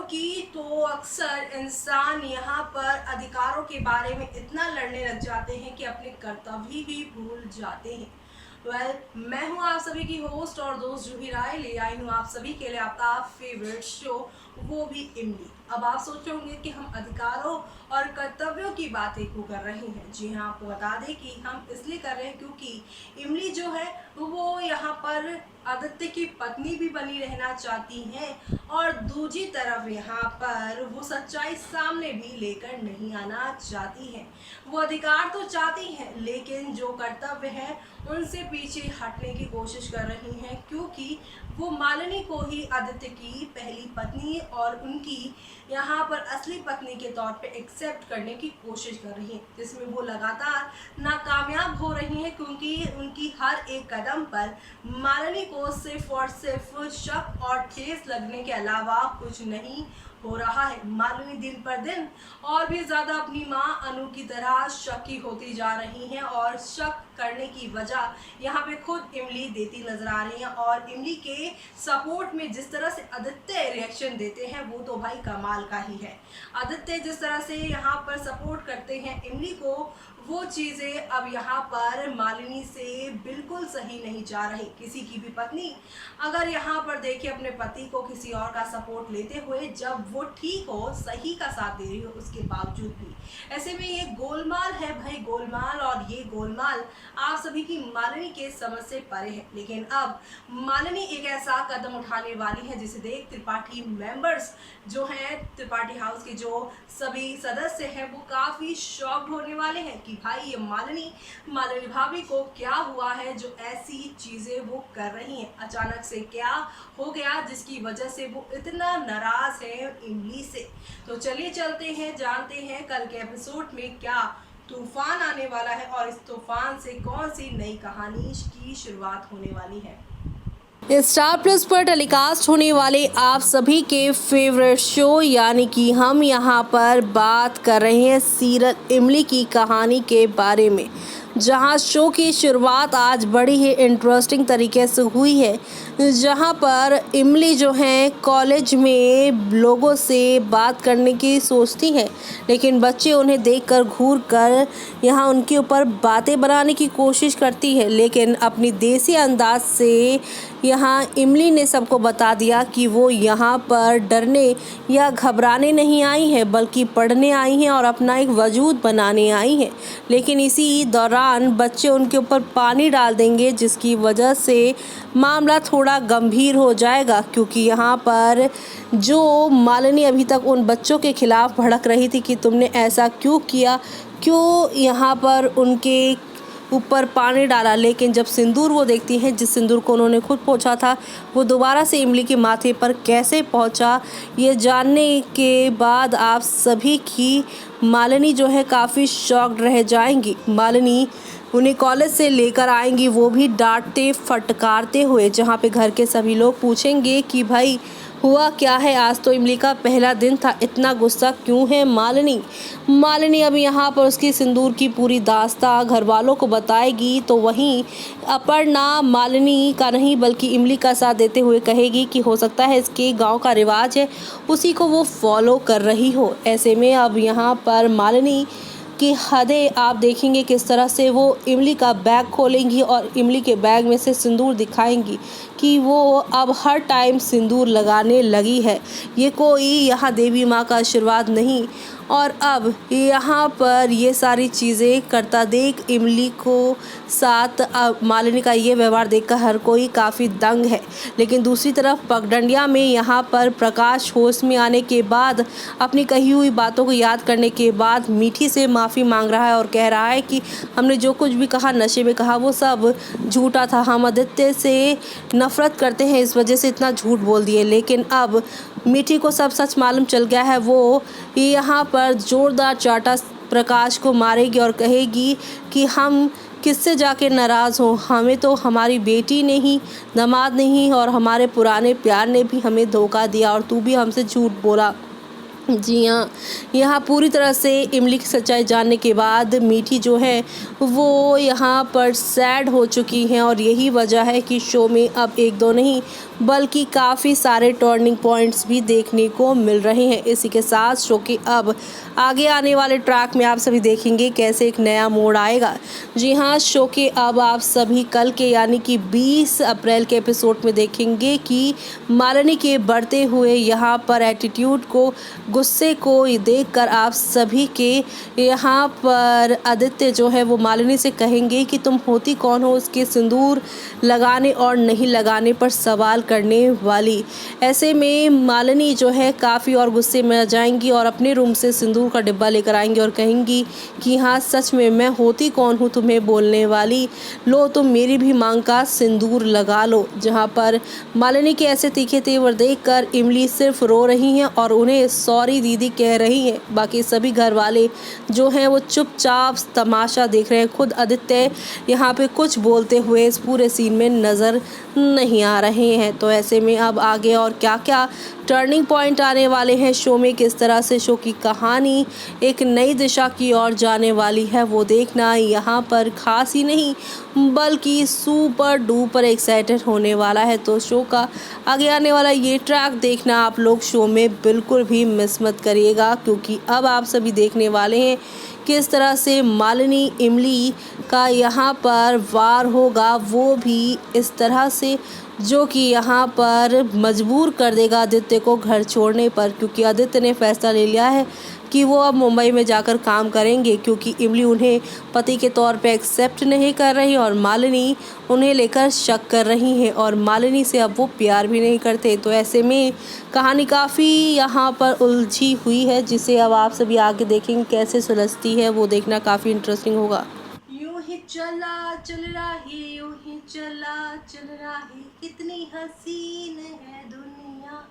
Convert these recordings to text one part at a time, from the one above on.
की तो अक्सर इंसान यहाँ पर अधिकारों के बारे में इतना लड़ने लग जाते हैं कि अपने कर्तव्य ही भूल जाते हैं। मैं हूँ आप सभी की होस्ट और दोस्त जूही राय, ले आई हूँ आप सभी के लिए आपका फेवरेट शो, वो भी इमली। अब आप सोच होंगे कि हम अधिकारों और कर्तव्यों की बातें क्यों कर रहे हैं। जी हाँ, आपको बता दें कि हम इसलिए कर रहे हैं क्योंकि इमली जो है वो यहाँ पर आदित्य की पत्नी भी बनी रहना चाहती हैं और दूसरी तरफ यहाँ पर वो सच्चाई सामने भी लेकर नहीं आना चाहती हैं। वो अधिकार तो चाहती हैं लेकिन जो कर्तव्य है उनसे पीछे हटने की कोशिश कर रही हैं, क्योंकि वो मालिनी को ही आदित्य की पहली पत्नी और उनकी यहाँ पर असली पत्नी के तौर पे एक्सेप्ट करने की कोशिश कर रही हैं, जिसमें वो लगातार नाकामयाब हो रही हैं, क्योंकि उनकी हर एक कदम पर मालिनी को सिर्फ और सिर्फ शक और ठेस लगने के अलावा कुछ नहीं हो रहा है। मालिनी दिन पर दिन और भी ज्यादा अपनी माँ अनु की तरह शकी होती जा रही हैं और शक करने की वजह यहाँ पे खुद इमली देती नजर आ रही है। और इमली के सपोर्ट में जिस तरह से आदित्य रिएक्शन देते हैं वो तो भाई कमाल का ही है। आदित्य जिस तरह से यहाँ पर सपोर्ट करते हैं इमली को, वो चीज़ें अब यहाँ पर मालिनी से बिल्कुल सही नहीं जा रही। किसी की भी पत्नी अगर यहाँ पर देखे अपने पति को किसी और का सपोर्ट लेते हुए, जब वो ठीक हो, सही का साथ दे रही हो, उसके बावजूद भी ऐसे में ये गोलमाल है भाई, गोलमाल। और ये गोलमाल आप सभी की मालिनी के समझ से परे है। लेकिन अब मालिनी एक ऐसा कदम उठाने वाली है जिसे देख त्रिपाठी मेंबर्स जो हैं, त्रिपाठी हाउस के जो सभी सदस्य हैं, वो काफ़ी शॉक्ड होने वाले हैं कि भाई ये मालिनी भाभी को क्या हुआ है जो ऐसी चीज़ें वो कर रही हैं। अचानक से क्या हो गया जिसकी वजह से वो इतना नाराज़ है इमली से। तो चलिए चलते हैं, जानते हैं कल के एपिसोड में क्या तूफान आने वाला है और इस तूफान से कौन सी नई कहानी की शुरुआत होने वाली है। स्टार प्लस पर टेलीकास्ट होने वाले आप सभी के फेवरेट शो यानी कि हम यहाँ पर बात कर रहे हैं सीरियल इमली की कहानी के बारे में, जहाँ शो की शुरुआत आज बड़ी ही इंटरेस्टिंग तरीके से हुई है। जहाँ पर इमली जो है कॉलेज में लोगों से बात करने की सोचती है, लेकिन बच्चे उन्हें देखकर घूर कर यहाँ उनके ऊपर बातें बनाने की कोशिश करती है। लेकिन अपनी देसी अंदाज से यहाँ इमली ने सबको बता दिया कि वो यहाँ पर डरने या घबराने नहीं आई है, बल्कि पढ़ने आई हैं और अपना एक वजूद बनाने आई हैं। लेकिन इसी दौरान बच्चे उनके ऊपर पानी डाल देंगे, जिसकी वजह से मामला थोड़ा गंभीर हो जाएगा, क्योंकि यहाँ पर जो मालिनी अभी तक उन बच्चों के खिलाफ भड़क रही थी कि तुमने ऐसा क्यों किया, क्यों यहाँ पर उनके ऊपर पानी डाला, लेकिन जब सिंदूर वो देखती हैं, जिस सिंदूर को उन्होंने खुद पोंछा था, वो दोबारा से इमली के माथे पर कैसे पहुंचा, ये जानने के बाद आप सभी की मालिनी जो है काफ़ी शॉक्ड रह जाएंगी। मालिनी उन्हें कॉलेज से लेकर आएंगी, वो भी डांटते फटकारते हुए, जहाँ पे घर के सभी लोग पूछेंगे कि भाई हुआ क्या है, आज तो इमली का पहला दिन था, इतना गुस्सा क्यों है मालिनी अब यहाँ पर उसकी सिंदूर की पूरी दास्तां घर वालों को बताएगी। तो वहीं अपर्णा मालिनी का नहीं बल्कि इमली का साथ देते हुए कहेगी कि हो सकता है इसके गांव का रिवाज है, उसी को वो फॉलो कर रही हो। ऐसे में अब यहाँ पर मालिनी की हदें आप देखेंगे किस तरह से वो इमली का बैग खोलेंगी और इमली के बैग में से सिंदूर दिखाएंगी कि वो अब हर टाइम सिंदूर लगाने लगी है। ये कोई यहाँ देवी माँ का आशीर्वाद नहीं। और अब यहाँ पर ये सारी चीज़ें करता देख इमली को साथ मालिनी का ये व्यवहार देखकर हर कोई काफ़ी दंग है। लेकिन दूसरी तरफ पगडंडिया में यहाँ पर प्रकाश होश में आने के बाद, अपनी कही हुई बातों को याद करने के बाद मीठी से माफ़ी मांग रहा है और कह रहा है कि हमने जो कुछ भी कहा, नशे में कहा, वो सब झूठा था। हम आदित्य से नफ़रत करते हैं, इस वजह से इतना झूठ बोल दिए। लेकिन अब मीठी को सब सच मालूम चल गया है। वो यहाँ पर जोरदार चाटा प्रकाश को मारेगी और कहेगी कि हम किससे जाके नाराज़ हो, हमें तो हमारी बेटी ने ही, दामाद ने ही और हमारे पुराने प्यार ने भी हमें धोखा दिया और तू भी हमसे झूठ बोला। जी हाँ, यहाँ पूरी तरह से इमली की सच्चाई जानने के बाद मीठी जो है वो यहाँ पर सैड हो चुकी हैं और यही वजह है कि शो में अब एक दो नहीं बल्कि काफ़ी सारे टर्निंग पॉइंट्स भी देखने को मिल रहे हैं। इसी के साथ शो के अब आगे आने वाले ट्रैक में आप सभी देखेंगे कैसे एक नया मोड़ आएगा। जी हाँ, शो के अब आप सभी कल के यानी कि 20 अप्रैल के एपिसोड में देखेंगे कि मालिनी के बढ़ते हुए यहाँ पर एटीट्यूड को, गुस्से को देखकर आप सभी के यहाँ पर आदित्य जो है वो मालिनी से कहेंगे कि तुम होती कौन हो उसके सिंदूर लगाने और नहीं लगाने पर सवाल करने वाली। ऐसे में मालिनी जो है काफ़ी और गुस्से में आ जाएंगी और अपने रूम से सिंदूर का डिब्बा लेकर आएंगी और कहेंगी कि हाँ सच में मैं होती कौन हूँ तुम्हें बोलने वाली, लो तुम मेरी भी मांग का सिंदूर लगा लो। जहाँ पर मालिनी के ऐसे तीखे तेवर देखकर इमली सिर्फ रो रही हैं और उन्हें सॉरी दीदी कह रही हैं। बाकी सभी घर वाले जो हैं वो चुपचाप तमाशा देख रहे हैं। खुद आदित्य यहाँ पे कुछ बोलते हुए इस पूरे सीन में नज़र नहीं आ रहे हैं। तो ऐसे में अब आगे और क्या क्या टर्निंग पॉइंट आने वाले हैं शो में, किस तरह से शो की कहानी एक नई दिशा की ओर जाने वाली है, वो देखना यहाँ पर खास ही नहीं बल्कि सुपर डुपर एक्साइटेड होने वाला है। तो शो का आगे आने वाला ये ट्रैक देखना आप लोग शो में बिल्कुल भी मिस मत करिएगा, क्योंकि अब आप सभी देखने वाले हैं किस तरह से मालिनी इमली का यहाँ पर वार होगा, वो भी इस तरह से जो कि यहाँ पर मजबूर कर देगा आदित्य को घर छोड़ने पर, क्योंकि आदित्य ने फैसला ले लिया है कि वो अब मुंबई में जाकर काम करेंगे, क्योंकि इमली उन्हें पति के तौर पे एक्सेप्ट नहीं कर रही और मालिनी उन्हें लेकर शक कर रही हैं और मालिनी से अब वो प्यार भी नहीं करते। तो ऐसे में कहानी काफ़ी यहाँ पर उलझी हुई है, जिसे अब आप सभी आगे देखेंगे कैसे सुलझती है, वो देखना काफ़ी इंटरेस्टिंग होगा। यूं ही चला चल रही, यूं ही चला चल रही, कितनी हसीन है दुनिया।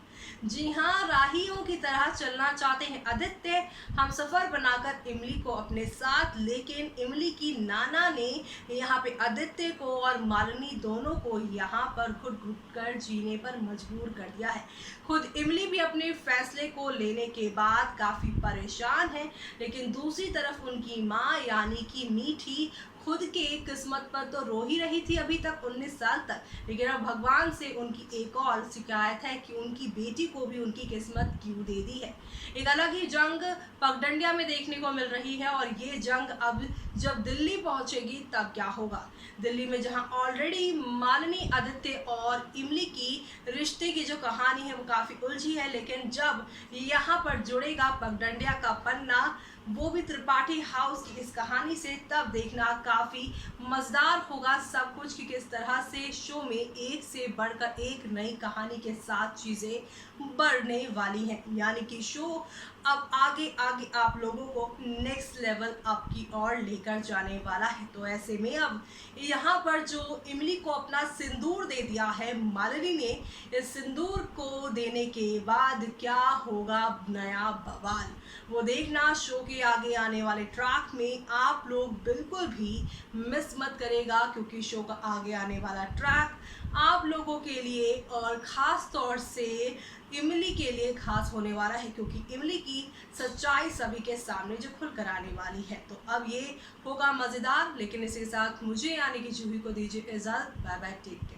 जी हाँ, राहियों की तरह चलना चाहते हैं आदित्य हम सफर बनाकर इमली को अपने साथ, लेकिन इमली की नाना ने यहाँ पे आदित्य को और मालिनी दोनों को यहाँ पर घुट घुट कर जीने पर मजबूर कर दिया है। खुद इमली भी अपने फैसले को लेने के बाद काफ़ी परेशान है, लेकिन दूसरी तरफ उनकी माँ यानी कि मीठी खुद के किस्मत पर तो रो ही रही थी अभी तक 19 साल तक, लेकिन अब भगवान से उनकी एक और शिकायत है कि उनकी बेटी को भी उनकी किस्मत क्यों दे दी है। एक अलग ही जंग पगडंडिया में देखने को मिल रही है और ये जंग अब जब दिल्ली पहुंचेगी तब क्या होगा। दिल्ली में जहां ऑलरेडी मालिनी, आदित्य और इमली की रिश्ते की जो कहानी है वो काफ़ी उलझी है, लेकिन जब यहाँ पर जुड़ेगा पगडंडिया का पन्ना, वो भी त्रिपाठी हाउस की इस कहानी से, तब देखना काफ़ी मज़ेदार होगा सब कुछ कि किस तरह से शो में एक से बढ़कर एक नई कहानी के साथ चीज़ें बढ़ने वाली हैं। यानी कि शो अब आगे आगे आप लोगों को नेक्स्ट लेवल अप की ओर लेकर जाने वाला है। तो ऐसे में अब यहाँ पर जो इमली को अपना सिंदूर दे दिया है मालिनी ने, इस सिंदूर को देने के बाद क्या होगा नया बवाल, वो देखना शो के आगे आने वाले ट्रैक में आप लोग बिल्कुल भी मिस मत करेगा, क्योंकि शो का आगे आने वाला ट्रैक आप लोगों के लिए और ख़ास तौर से इमली के लिए खास होने वाला है, क्योंकि इमली की सच्चाई सभी के सामने जो खुल कर आने वाली है। तो अब ये होगा मज़ेदार, लेकिन इसके साथ मुझे यानी कि जूही को दीजिए इजाज़त। Bye bye, take care.